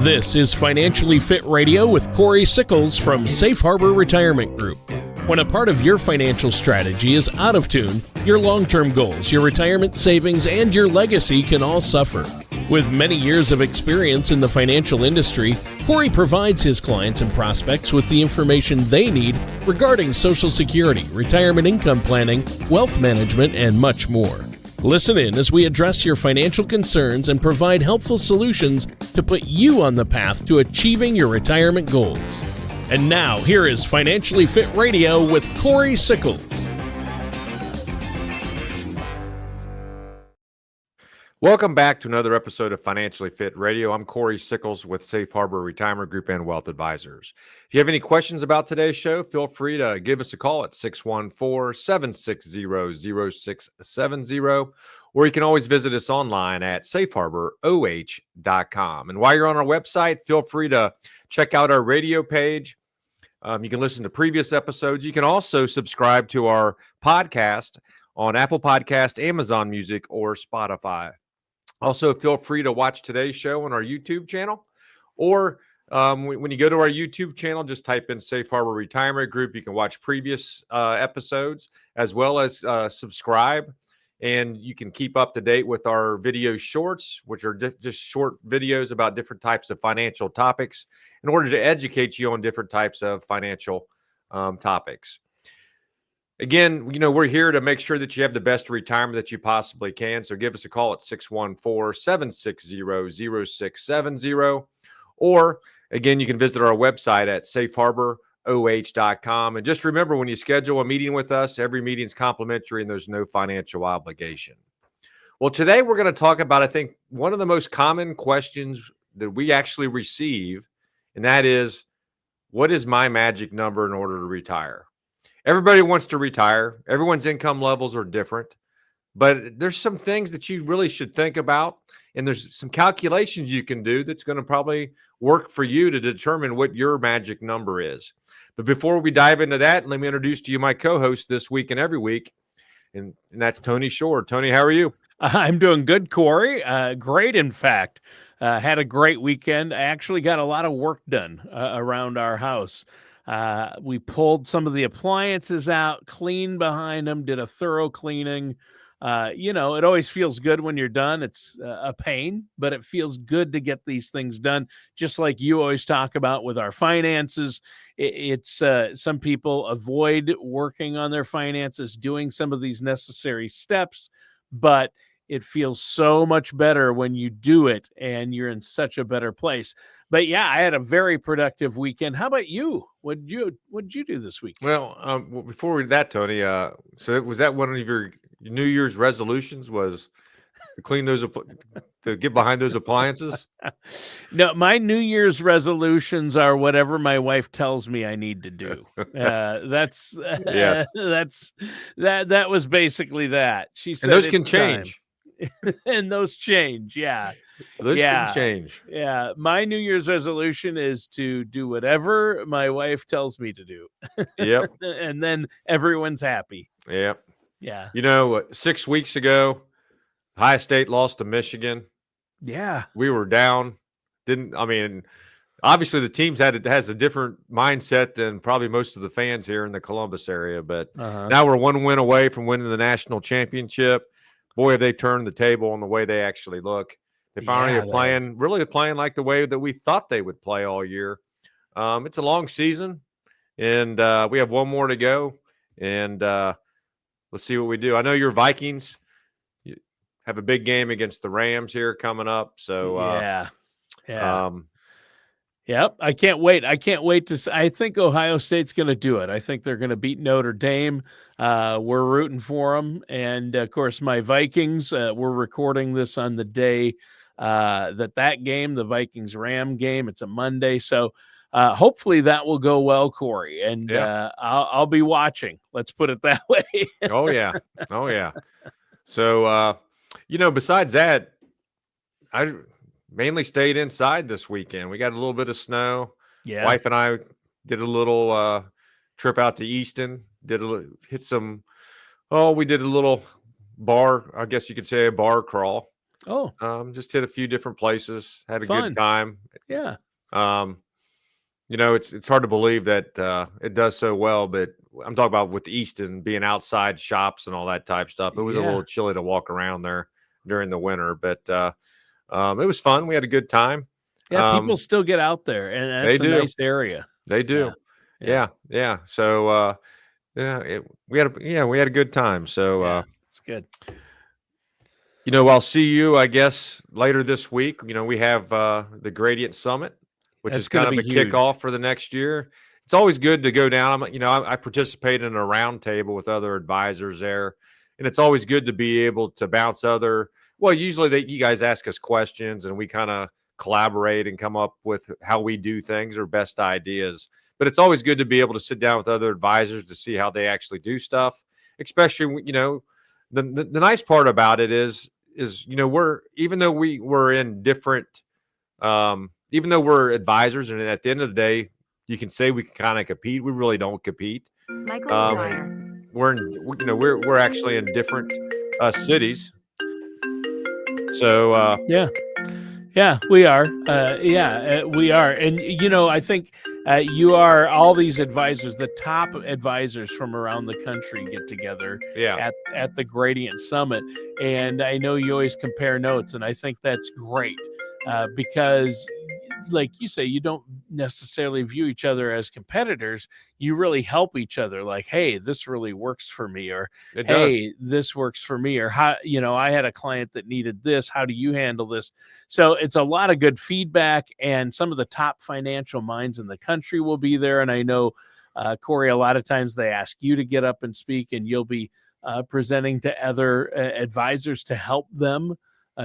This is Financially Fit Radio with Cory Sickles from Safe Harbor Retirement Group. When a part of your financial strategy is out of tune, your long-term goals, your retirement savings, and your legacy can all suffer. With many years of experience in the financial industry, Cory provides his clients and prospects with the information they need regarding Social Security, retirement income planning, wealth management, and much more. Listen in as we address your financial concerns and provide helpful solutions to put you on the path to achieving your retirement goals. And now, here is Financially Fit Radio with Cory Sickles. Welcome back to another episode of Financially Fit Radio. I'm Cory Sickles with Safe Harbor Retirement Group and Wealth Advisors. If you have any questions about today's show, feel free to give us a call at 614-760-0670, or you can always visit us online at safeharboroh.com. And while you're on our website, feel free to check out our radio page. You can listen to previous episodes. You can also subscribe to our podcast on Apple Podcast, Amazon Music, or Spotify. Also, feel free to watch today's show on our YouTube channel, or when you go to our YouTube channel, just type in Safe Harbor Retirement Group. You can watch previous episodes as well as subscribe, and you can keep up to date with our video shorts, which are just short videos about different types of financial topics in order to educate you on different types of financial topics. Again, we're here to make sure that you have the best retirement that you possibly can. So give us a call at 614-760-0670. Or, again, you can visit our website at safeharboroh.com. And just remember, when you schedule a meeting with us, every meeting is complimentary and there's no financial obligation. Well, today we're going to talk about, I think, one of the most common questions that we actually receive, and that is, what is my magic number in order to retire? Everybody wants to retire. Everyone's income levels are different, but there's some things that you really should think about, and there's some calculations you can do that's going to probably work for you to determine what your magic number is. But before we dive into that, let me introduce to you my co-host this week and every week, and that's Tony Shore. Tony, how are you? I'm doing good, Cory. Great, in fact. Had a great weekend. I actually got a lot of work done around our house. We pulled some of the appliances out, cleaned behind them, did a thorough cleaning. It always feels good when you're done. It's a pain, but it feels good to get these things done. Just like you always talk about with our finances, it's some people avoid working on their finances, doing some of these necessary steps, but it feels so much better when you do it and you're in such a better place. But yeah, I had a very productive weekend. How about you? What'd you do this weekend? Well, before that, Tony, so was that one of your New Year's resolutions, was to clean those, to get behind those appliances? No, my New Year's resolutions are whatever my wife tells me I need to do. That's Yes. That was basically that. She said, And those it's can time. change. And those change. Yeah. Those can change. Yeah. My New Year's resolution is to do whatever my wife tells me to do. Yep. And then everyone's happy. Yep. Yeah. 6 weeks ago, Ohio State lost to Michigan. Yeah. We were down. Obviously the teams has a different mindset than probably most of the fans here in the Columbus area, but now we're one win away from winning the national championship. Boy, have they turned the table on the way they actually look. They finally are playing like the way that we thought they would play all year. It's a long season, and we have one more to go, and let's see what we do. I know your Vikings have a big game against the Rams here coming up. So Yep. I can't wait. I think Ohio State's going to do it. I think they're going to beat Notre Dame. We're rooting for them. And of course, my Vikings, we're recording this on the day that game, the Vikings-Ram game, it's a Monday. So hopefully that will go well, Cory. And I'll be watching. Let's put it that way. Oh, yeah. So, besides that, I mainly stayed inside this weekend. We got a little bit of snow. Yeah. Wife and I did a little trip out to Easton. We did a little bar, I guess you could say a bar crawl. Oh, Just hit a few different places, had a good fun. time. Yeah. Um, it's hard to believe that it does so well, but I'm talking about with Easton being outside shops and all that type stuff. It was a Yeah. little chilly to walk around there during the winter, but it was fun. We had a good time. Yeah, people Um, still get out there, and they that's a do, nice area. they Yeah. do. Yeah. Yeah, yeah. So yeah, we had a good time. So Yeah. It's good. I'll see you, I guess, later this week. We have the Gradient Summit, which is That's gonna kind of be a huge. kickoff for the next year. It's always good to go down. I participate in a roundtable with other advisors there, and it's always good to be able to bounce other. Well, usually you guys ask us questions, and we kind of collaborate and come up with how we do things or best ideas. But it's always good to be able to sit down with other advisors to see how they actually do stuff, especially the nice part about it is we're even though we're in different even though we're advisors, and at the end of the day you can say we kind of compete, we really don't compete. Right. We're in, we're actually in different cities, so Yeah. Yeah, we are. We are. And, I think you are all these advisors, the top advisors from around the country get together yeah, at the Gradient Summit. And I know you always compare notes, and I think that's great because, like you say, you don't necessarily view each other as competitors. You really help each other. Like, hey, this really works for me, or it does. hey, this works for me, or how, I had a client that needed this. How do you handle this? So it's a lot of good feedback, and some of the top financial minds in the country will be there. And I know, Cory, a lot of times they ask you to get up and speak, and you'll be presenting to other advisors to help them,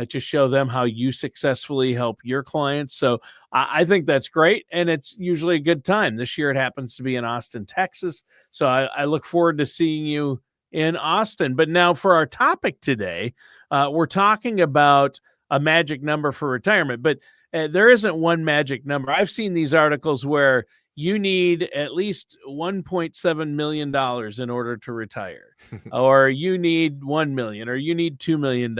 to show them how you successfully help your clients. So I think that's great, and it's usually a good time. This year it happens to be in Austin, Texas. So I look forward to seeing you in Austin. But now for our topic today, we're talking about a magic number for retirement, but there isn't one magic number. I've seen these articles where you need at least $1.7 million in order to retire, or you need 1 million, or you need $2 million.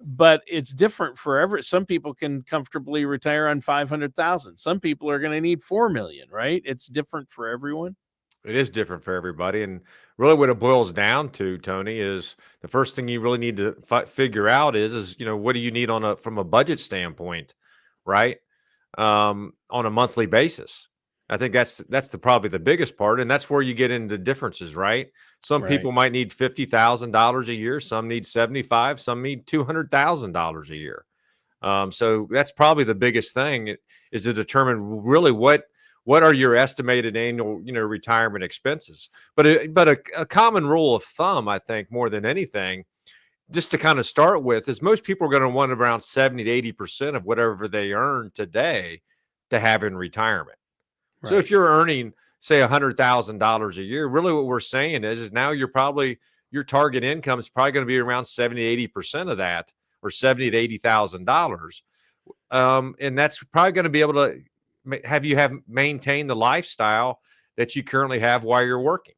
But it's different for some people can comfortably retire on 500,000. Some people are going to need 4 million, right? It's different for everyone. It is different for everybody, and really what it boils down to, Tony, is the first thing you really need to figure out is what do you need from a budget standpoint, right? On a monthly basis. I think that's probably the biggest part, and that's where you get into differences, right? Some Right. people might need $50,000 a year, some need 75, some need $200,000 a year. So that's probably the biggest thing is to determine really what are your estimated annual retirement expenses. But a common rule of thumb, I think, more than anything, just to kind of start with, is most people are going to want around 70 to 80% of whatever they earn today to have in retirement. So if Right. you're earning, say, $100,000 a year, really what we're saying is now your target income is probably going to be around 70 to 80% of that, or 70 to $80,000. And that's probably going to be able to have maintained the lifestyle that you currently have while you're working.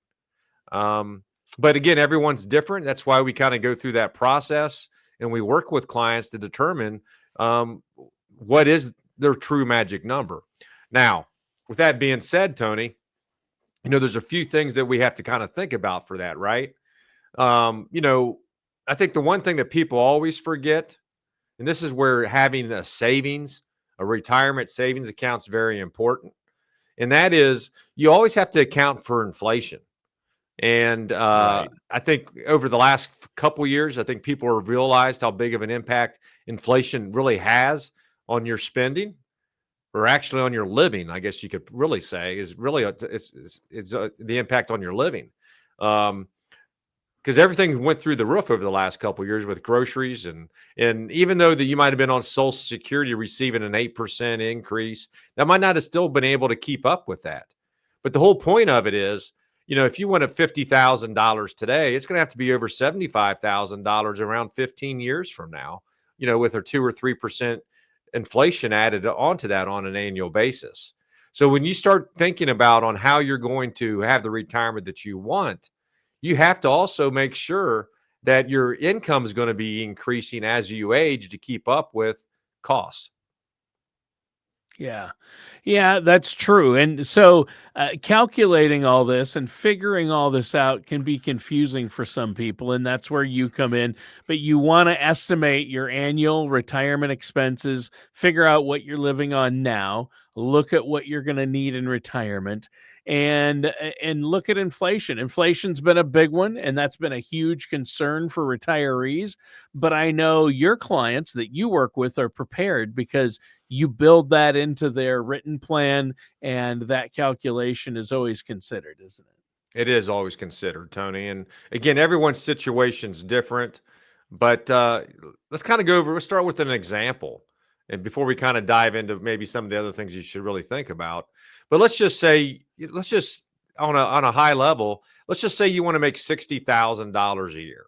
But again, everyone's different. That's why we kind of go through that process, and we work with clients to determine what is their true magic number. Now, with that being said, Tony, there's a few things that we have to kind of think about for that, right? I think the one thing that people always forget, and this is where having a retirement savings account is very important. And that is you always have to account for inflation. And Right. I think over the last couple years, I think people have realized how big of an impact inflation really has on your spending, or actually on your living. I guess you could really say is really it's the impact on your living. Because everything went through the roof over the last couple of years with groceries, and even though that you might have been on Social Security receiving an 8% increase, that might not have still been able to keep up with that. But the whole point of it is, if you went at $50,000 today, it's going to have to be over $75,000 around 15 years from now, with a 2 or 3% inflation added onto that on an annual basis. So when you start thinking about on how you're going to have the retirement that you want, you have to also make sure that your income is going to be increasing as you age to keep up with costs. Yeah. Yeah, that's true. And so calculating all this and figuring all this out can be confusing for some people. And that's where you come in. But you want to estimate your annual retirement expenses, figure out what you're living on now, look at what you're going to need in retirement. And look at inflation. Inflation's been a big one, and that's been a huge concern for retirees. But I know your clients that you work with are prepared because you build that into their written plan, and that calculation is always considered, isn't it? It is always considered, Tony. And again, everyone's situation's different. But let's kind of go over, let's start with an example. And before we kind of dive into maybe some of the other things you should really think about. But let's just say, let's just on a high level, let's just say you want to make $60,000 a year.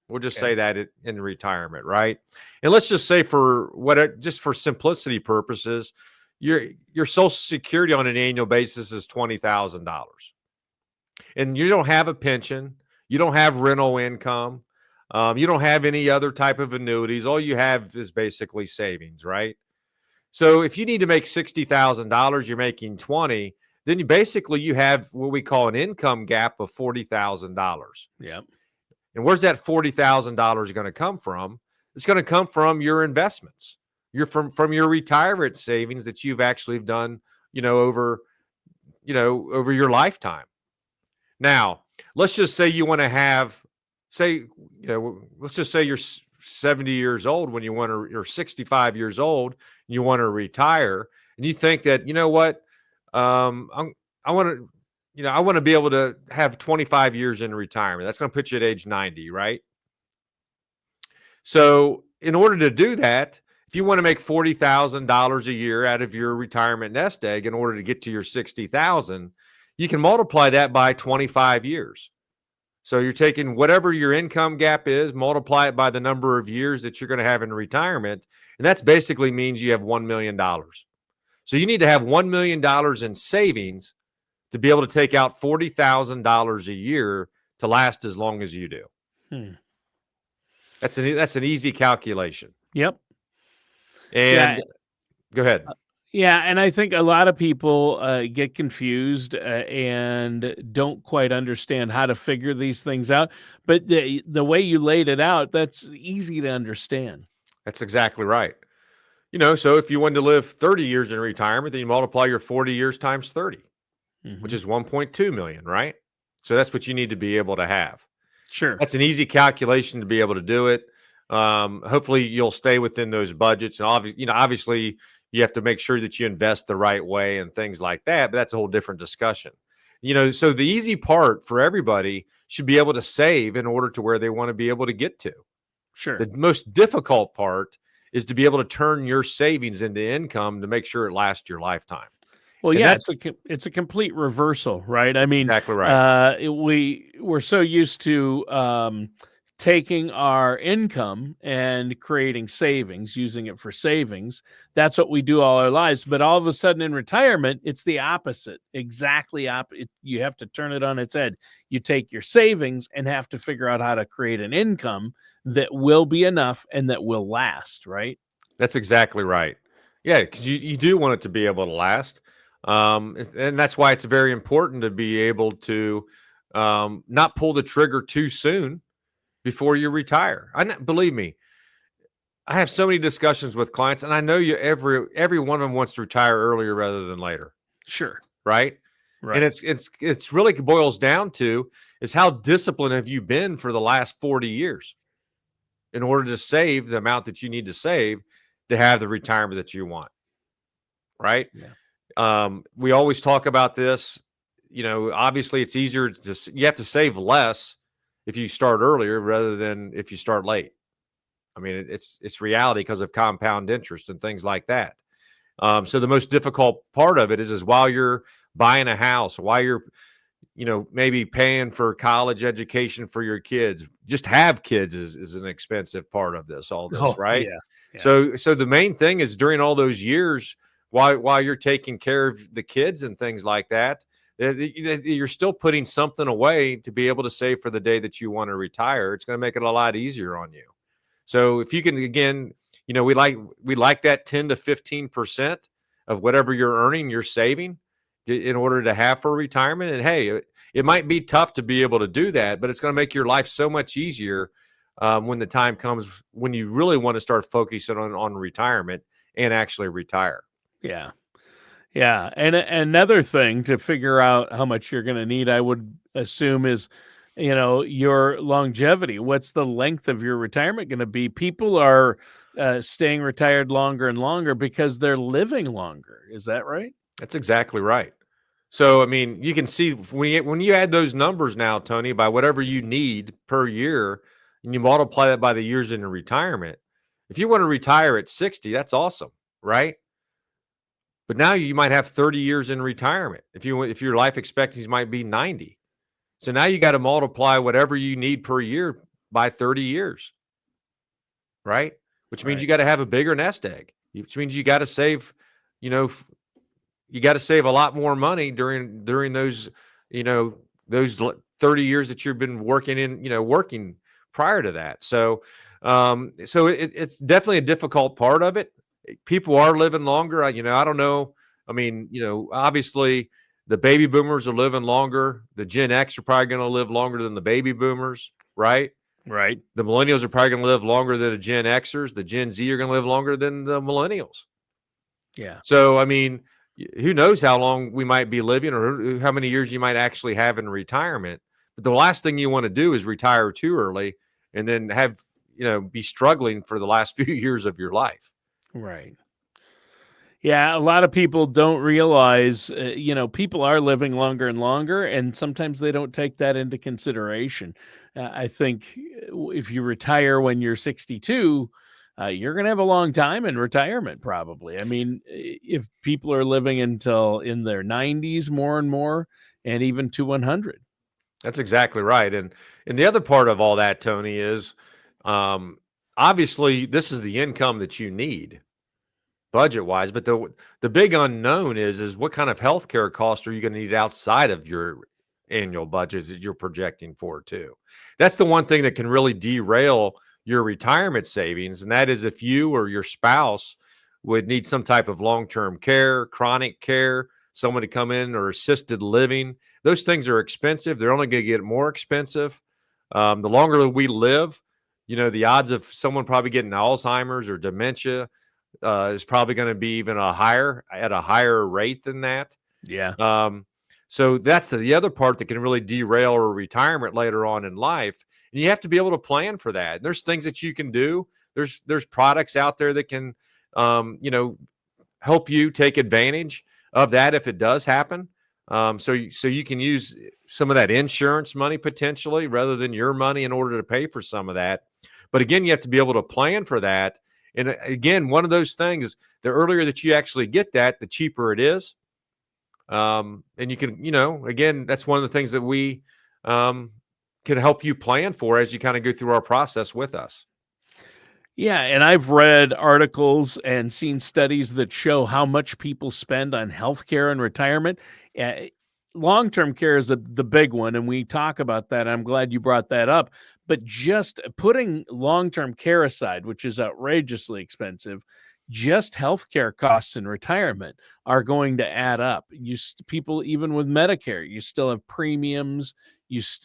We'll just Okay. say that in retirement, right? And let's just say just for simplicity purposes, your Social Security on an annual basis is $20,000, and you don't have a pension, you don't have rental income, you don't have any other type of annuities. All you have is basically savings, right? So if you need to make $60,000, you're making 20, then you have what we call an income gap of $40,000. Yep. And where's that $40,000 going to come from? It's going to come from your investments. You're from your retirement savings that you've actually done, over your lifetime. Now, let's just say you want to let's just say you're 70 years old when you're 65 years old, and you want to retire, and you think that, I want to, I want to be able to have 25 years in retirement. That's going to put you at age 90, right? So in order to do that, if you want to make $40,000 a year out of your retirement nest egg in order to get to your 60,000, you can multiply that by 25 years. So you're taking whatever your income gap is, multiply it by the number of years that you're going to have in retirement, and that's basically means you have $1 million. So you need to have $1 million in savings to be able to take out $40,000 a year to last as long as you do. Hmm. That's an easy calculation. Yep. And Yeah. go ahead. Yeah, and I think a lot of people get confused and don't quite understand how to figure these things out. But the way you laid it out, that's easy to understand. That's exactly right. So if you wanted to live 30 years in retirement, then you multiply your 40 years times 30, which Hmm. is 1.2 million, right? So that's what you need to be able to have. Sure. That's an easy calculation to be able to do it. Hopefully you'll stay within those budgets, and obviously you have to make sure that you invest the right way and things like that, but that's a whole different discussion. So the easy part for everybody should be able to save in order to where they want to be able to get to. Sure. The most difficult part is to be able to turn your savings into income to make sure it lasts your lifetime. Well, And yeah, that's it's a complete reversal, right? I mean, exactly right. we're so used to taking our income and creating savings, using it for savings. That's what we do all our lives. But all of a sudden, in retirement, it's the opposite. Exactly opposite. You have to turn it on its head. You take your savings and have to figure out how to create an income that will be enough and that will last, right? That's exactly right. Yeah, because you do want it to be able to last. And that's why it's very important to be able to not pull the trigger too soon before you retire. Believe me, I have so many discussions with clients, and I know every one of them wants to retire earlier rather than later, Sure. right? And Right. it's really boils down to is how disciplined have you been for the last 40 years in order to save the amount that you need to save to have the retirement that you want, right? Yeah. We always talk about this. Obviously, it's easier you have to save less if you start earlier rather than if you start late. I mean, it's reality because of compound interest and things like that. So the most difficult part of it is while you're buying a house, while you're maybe paying for college education for your kids. Just have kids is an expensive part of all this, Oh, right? yeah. Yeah. So the main thing is during all those years, while you're taking care of the kids and things like that, You're still putting something away to be able to save for the day that you want to retire. It's going to make it a lot easier on you. So if you can, again, we like that 10 to 15% of whatever you're earning, you're saving in order to have for retirement. And hey, it might be tough to be able to do that, but it's going to make your life so much easier when the time comes when you really want to start focusing on retirement and actually retire. Yeah. Yeah. And another thing to figure out how much you're going to need, I would assume, is, your longevity. What's the length of your retirement going to be? People are staying retired longer and longer because they're living longer. Is that right? That's exactly right. So, I mean, you can see when you add those numbers now, Tony, by whatever you need per year, and you multiply that by the years in retirement. If you want to retire at 60, that's awesome, right? But now you might have 30 years in retirement. If your life expectancy might be 90. So now you got to multiply whatever you need per year by 30 years, right? Which means Right. you got to have a bigger nest egg, which means you got to save, you got to save a lot more money during those, those 30 years that you've been working prior to that. So, it's definitely a difficult part of it. People are living longer. I don't know. I mean, obviously the baby boomers are living longer. The Gen X are probably going to live longer than the baby boomers, right? Right. The millennials are probably going to live longer than the Gen Xers. The Gen Z are going to live longer than the millennials. Yeah. So, I mean, who knows how long we might be living or how many years you might actually have in retirement. But the last thing you want to do is retire too early and then have, be struggling for the last few years of your life. Right. Yeah, a lot of people don't realize, people are living longer and longer, and sometimes they don't take that into consideration. I think if you retire when you're 62, you're going to have a long time in retirement, probably. I mean, if people are living until in their 90s more and more, and even to 100. That's exactly right. And the other part of all that, Tony, is obviously this is the income that you need budget wise, but the big unknown is what kind of healthcare costs are you going to need outside of your annual budgets that you're projecting for too. That's the one thing that can really derail your retirement savings, and that is if you or your spouse would need some type of long-term care, chronic care, someone to come in, or assisted living. Those things are expensive. They're only going to get more expensive. The longer that we live, the odds of someone probably getting Alzheimer's or dementia is probably going to be even at a higher rate than that. Yeah. So that's the other part that can really derail a retirement later on in life. And you have to be able to plan for that. And there's things that you can do. There's products out there that can, help you take advantage of that if it does happen. So you can use some of that insurance money potentially rather than your money in order to pay for some of that. But again, you have to be able to plan for that. And again, one of those things, the earlier that you actually get that, the cheaper it is. And you can, again, that's one of the things that we can help you plan for as you kind of go through our process with us. Yeah, and I've read articles and seen studies that show how much people spend on healthcare and retirement. Uh, Long-term care is the big one, and we talk about that. I'm glad you brought that up. But just putting long-term care aside, which is outrageously expensive, just healthcare costs in retirement are going to add up. People, even with Medicare, you still have premiums,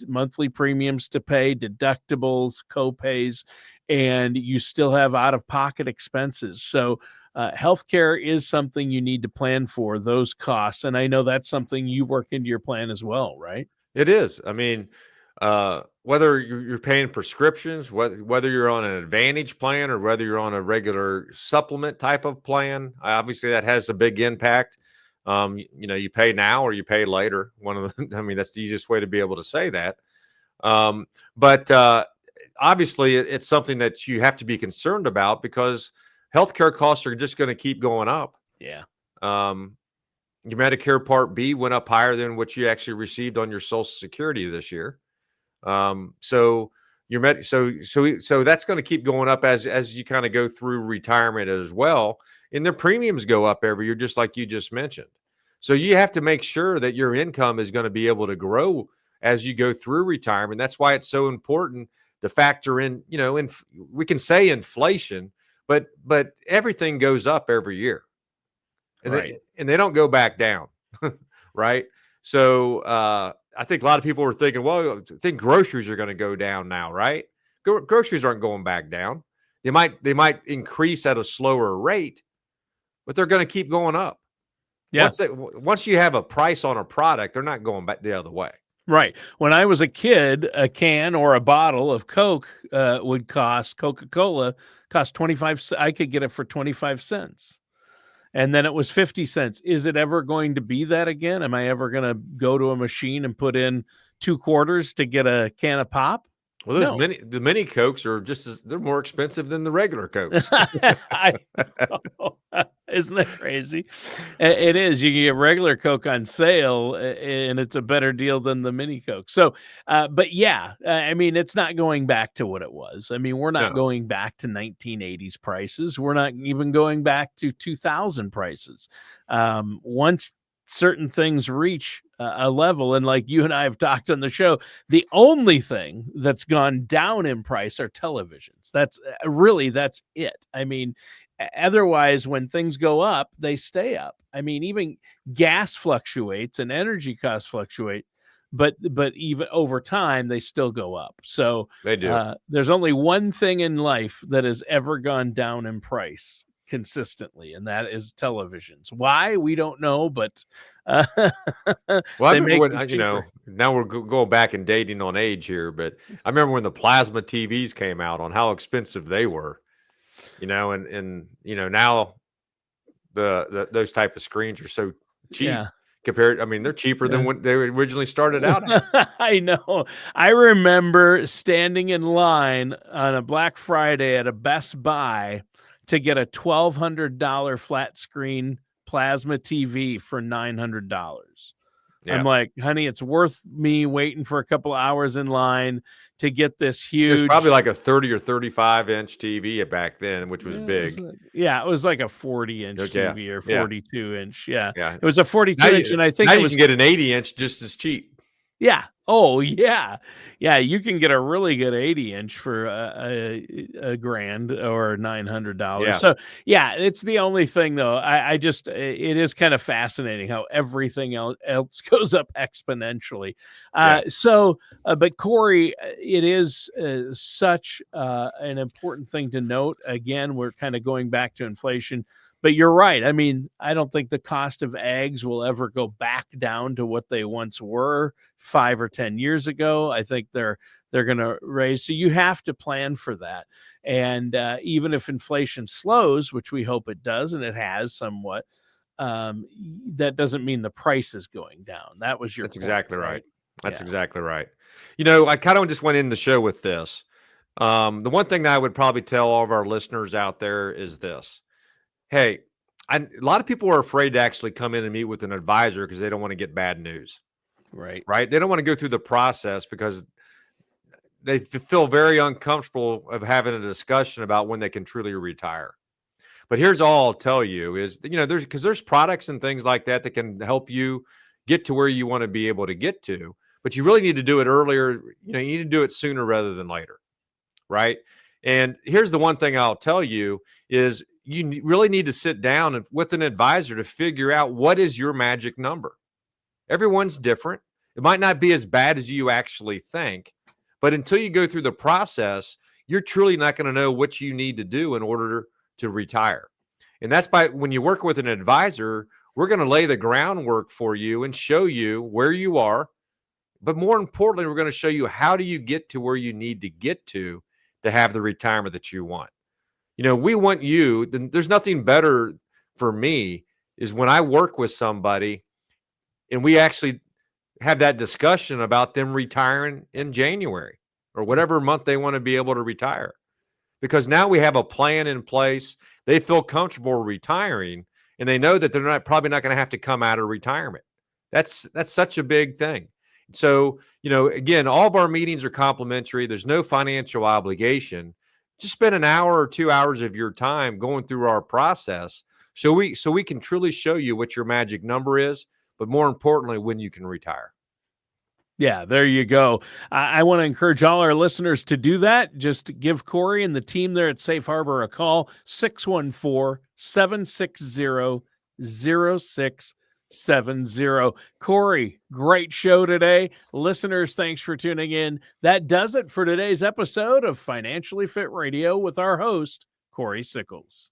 monthly premiums to pay, deductibles, co-pays, and you still have out-of-pocket expenses. So healthcare is something you need to plan for, those costs. And I know that's something you work into your plan as well, right? It is. I mean, whether you're paying prescriptions, whether you're on an Advantage plan or whether you're on a regular supplement type of plan, obviously that has a big impact. You pay now or you pay later. I mean, that's the easiest way to be able to say that. But obviously, it's something that you have to be concerned about because healthcare costs are just going to keep going up. Yeah. Your Medicare Part B went up higher than what you actually received on your Social Security this year. So that's going to keep going up as you kind of go through retirement as well. And their premiums go up every year, just like you just mentioned. So you have to make sure that your income is going to be able to grow as you go through retirement. That's why it's so important to factor in, we can say inflation, but everything goes up every year, and Right. they don't go back down, right? So I think a lot of people were thinking, well, I think groceries are going to go down now, right? Groceries aren't going back down. They might increase at a slower rate, but they're going to keep going up. Yeah. Once you have a price on a product, they're not going back the other way. Right. When I was a kid, a can or a bottle of Coke would cost Coca-Cola cost 25 cents. I could get it for 25 cents. And then it was 50 cents. Is it ever going to be that again? Am I ever going to go to a machine and put in 2 quarters to get a can of pop? Well, No. the mini Cokes are they're more expensive than the regular Cokes. I know. Isn't that crazy? It is. You can get regular Coke on sale, and it's a better deal than the mini Coke. So, but yeah, I mean, it's not going back to what it was. I mean, we're not No. going back to 1980s prices. We're not even going back to 2000 prices. Once certain things reach a level, and like you and I have talked on the show, the only thing that's gone down in price are televisions. That's it. I mean, otherwise, when things go up, they stay up. I mean, even gas fluctuates and energy costs fluctuate, but even over time, they still go up. So They do. there's only one thing in life that has ever gone down in price consistently, and that is televisions. Why? We don't know, but Well, I they remember make when them cheaper. now we're going back and dating on age here, but I remember when the plasma TVs came out on how expensive they were, and now those type of screens are so cheap Yeah. compared. I mean, they're cheaper than Yeah. when they originally started out at. I know. I remember standing in line on a Black Friday at a Best Buy to get a $1,200 flat screen plasma TV for $900. I'm Yeah. like, honey, it's worth me waiting for a couple hours in line to get this It was probably huge. like a 30 or 35-inch TV back then, which was big. It was like a 40-inch Okay. TV or Yeah. 42-inch. Yeah. Yeah. It was a 42-inch, and I think Now it you was. can get an 80-inch just as cheap. Yeah. Oh, yeah. Yeah, you can get a really good 80-inch for a grand or $900. Yeah. So, yeah, it's the only thing though. I just it is kind of fascinating how everything else goes up exponentially. Yeah. But Cory, it is such an important thing to note. Again, we're kind of going back to inflation. But you're right. I mean, I don't think the cost of eggs will ever go back down to what they once were 5 or 10 years ago. I think they're going to raise. So you have to plan for that. And even if inflation slows, which we hope it does, and it has somewhat, that doesn't mean the price is going down. That was your That's point, exactly right. That's Yeah. exactly right. I kind of just went in the show with this. The one thing that I would probably tell all of our listeners out there is this. Hey, a lot of people are afraid to actually come in and meet with an advisor because they don't want to get bad news, Right. right? They don't want to go through the process because they feel very uncomfortable of having a discussion about when they can truly retire. But here's all I'll tell you is, there's products and things like that can help you get to where you want to be able to get to, but you really need to do it earlier. You need to do it sooner rather than later, right? And here's the one thing I'll tell you is you really need to sit down with an advisor to figure out what is your magic number. Everyone's different. It might not be as bad as you actually think, but until you go through the process, you're truly not going to know what you need to do in order to retire. And that's when you work with an advisor, we're going to lay the groundwork for you and show you where you are. But more importantly, we're going to show you how do you get to where you need to get to have the retirement that you want. We want you. There's nothing better for me is when I work with somebody and we actually have that discussion about them retiring in January or whatever month they want to be able to retire. Because now we have a plan in place. They feel comfortable retiring and they know that they're probably not going to have to come out of retirement. That's such a big thing. So, again, all of our meetings are complimentary. There's no financial obligation. Just spend an hour or 2 hours of your time going through our process so we can truly show you what your magic number is but more importantly, when you can retire. Yeah, there you go. I want to encourage all our listeners to do that. Just give Cory and the team there at Safe Harbor a call, 614-760-0670. Cory, great show today. Listeners, thanks for tuning in. That does it for today's episode of Financially Fit Radio with our host, Cory Sickles.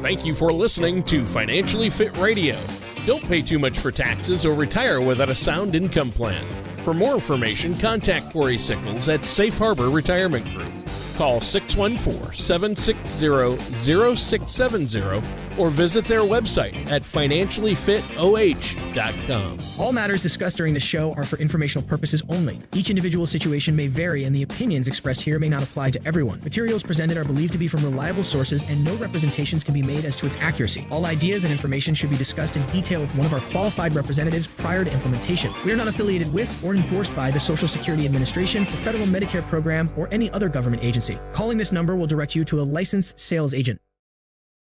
Thank you for listening to Financially Fit Radio. Don't pay too much for taxes or retire without a sound income plan. For more information, contact Cory Sickles at Safe Harbor Retirement Group. Call 614-760-0670 or visit their website at financiallyfitoh.com. All matters discussed during the show are for informational purposes only. Each individual situation may vary, and the opinions expressed here may not apply to everyone. Materials presented are believed to be from reliable sources, and no representations can be made as to its accuracy. All ideas and information should be discussed in detail with one of our qualified representatives prior to implementation. We are not affiliated with or endorsed by the Social Security Administration, the Federal Medicare Program, or any other government agency. Calling this number will direct you to a licensed sales agent.